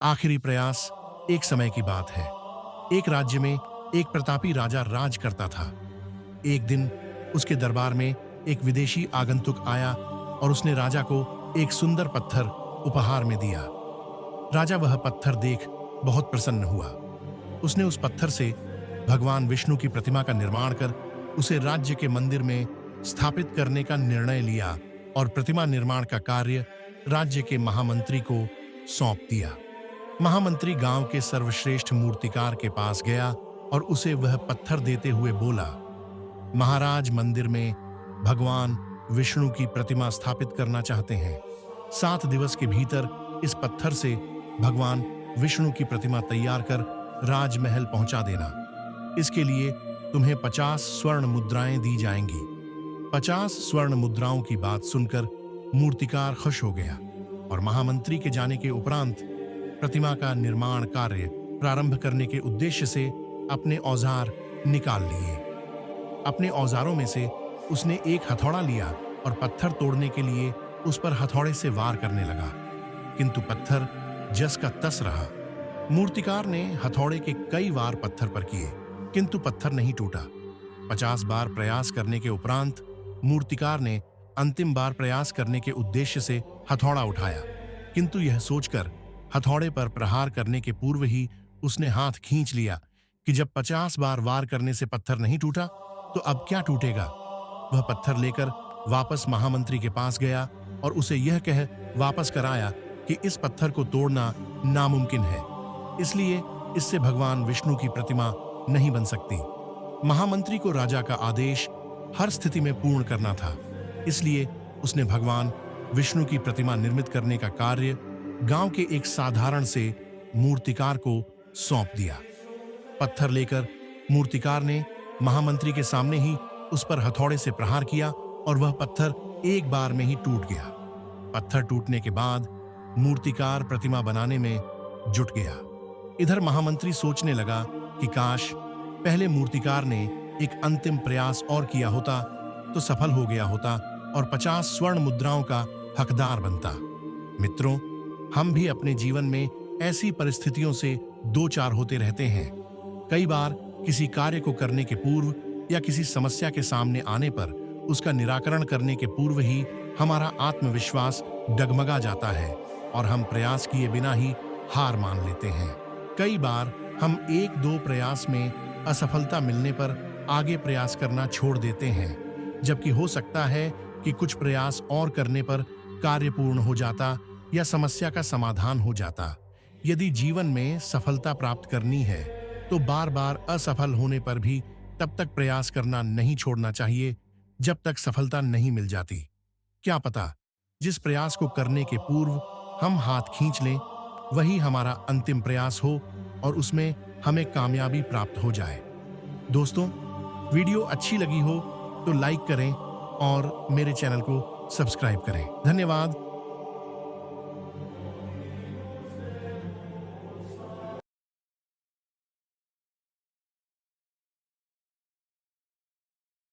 आखिरी प्रयास। एक समय की बात है। एक राज्य में एक प्रतापी राजा राज करता था। एक दिन उसके दरबार में एक विदेशी आगंतुक आया और उसने राजा को एक सुंदर पत्थर उपहार में दिया। राजा वह पत्थर देख बहुत प्रसन्न हुआ। उसने उस पत्थर से भगवान विष्णु की प्रतिमा का निर्माण कर उसे राज्य के मंदिर में स्थापित करने का निर्णय लिया और प्रतिमा निर्माण का कार्य राज्य के महामंत्री को सौंप दिया। महामंत्री गांव के सर्वश्रेष्ठ मूर्तिकार के पास गया और उसे वह पत्थर देते हुए बोला, महाराज मंदिर में भगवान विष्णु की प्रतिमा स्थापित करना चाहते हैं। 7 दिवस के भीतर इस पत्थर से भगवान विष्णु की प्रतिमा तैयार कर राजमहल पहुंचा देना। इसके लिए तुम्हें 50 स्वर्ण मुद्राएं दी जाएंगी। 50 स्वर्ण मुद्राओं की बात सुनकर मूर्तिकार खुश हो गया और महामंत्री के जाने के उपरांत प्रतिमा का निर्माण कार्य प्रारंभ करने के उद्देश्य से अपने औजार निकाल लिए। अपने औजारों में से उसने एक हथौड़ा लिया और पत्थर तोड़ने के लिए उस पर हथौड़े से वार करने लगा, किंतु पत्थर जस का तस रहा। मूर्तिकार ने हथौड़े के कई वार पत्थर पर किए, किंतु पत्थर नहीं टूटा। 50 बार प्रयास करने के उपरांत मूर्तिकार ने अंतिम बार प्रयास करने के उद्देश्य से हथौड़ा उठाया, किंतु यह सोचकर हथौड़े पर प्रहार करने के पूर्व ही उसने हाथ खींच लिया कि जब 50 बार वार करने से पत्थर नहीं टूटा तो अब क्या टूटेगा। वह पत्थर लेकर वापस महामंत्री के पास गया और उसे यह कह वापस कराया कि इस पत्थर को तोड़ना नामुमकिन है, इसलिए इससे भगवान विष्णु की प्रतिमा नहीं बन सकती। महामंत्री को राजा का आदेश हर स्थिति में पूर्ण करना था, इसलिए उसने भगवान विष्णु की प्रतिमा निर्मित करने का कार्य गांव के एक साधारण से मूर्तिकार को सौंप दिया। पत्थर लेकर मूर्तिकार ने महामंत्री के सामने ही उस पर हथौड़े से प्रहार किया और वह पत्थर एक बार में ही टूट गया। पत्थर टूटने के बाद मूर्तिकार प्रतिमा बनाने में जुट गया। इधर महामंत्री सोचने लगा कि काश पहले मूर्तिकार ने एक अंतिम प्रयास और किया होता तो सफल हो गया होता और 50 स्वर्ण मुद्राओं का हकदार बनता। मित्रों, हम भी अपने जीवन में ऐसी परिस्थितियों से दो चार होते रहते हैं। कई बार किसी कार्य को करने के पूर्व या किसी समस्या के सामने आने पर उसका निराकरण करने के पूर्व ही हमारा आत्मविश्वास डगमगा जाता है और हम प्रयास किए बिना ही हार मान लेते हैं। कई बार हम 1-2 प्रयास में असफलता मिलने पर आगे प्रयास करना छोड़ देते हैं, जबकि हो सकता है कि कुछ प्रयास और करने पर कार्य पूर्ण हो जाता या समस्या का समाधान हो जाता। यदि जीवन में सफलता प्राप्त करनी है तो बार बार असफल होने पर भी तब तक प्रयास करना नहीं छोड़ना चाहिए जब तक सफलता नहीं मिल जाती। क्या पता जिस प्रयास को करने के पूर्व हम हाथ खींच लें वही हमारा अंतिम प्रयास हो और उसमें हमें कामयाबी प्राप्त हो जाए। दोस्तों, वीडियो अच्छी लगी हो तो लाइक करें और मेरे चैनल को सब्सक्राइब करें। धन्यवाद।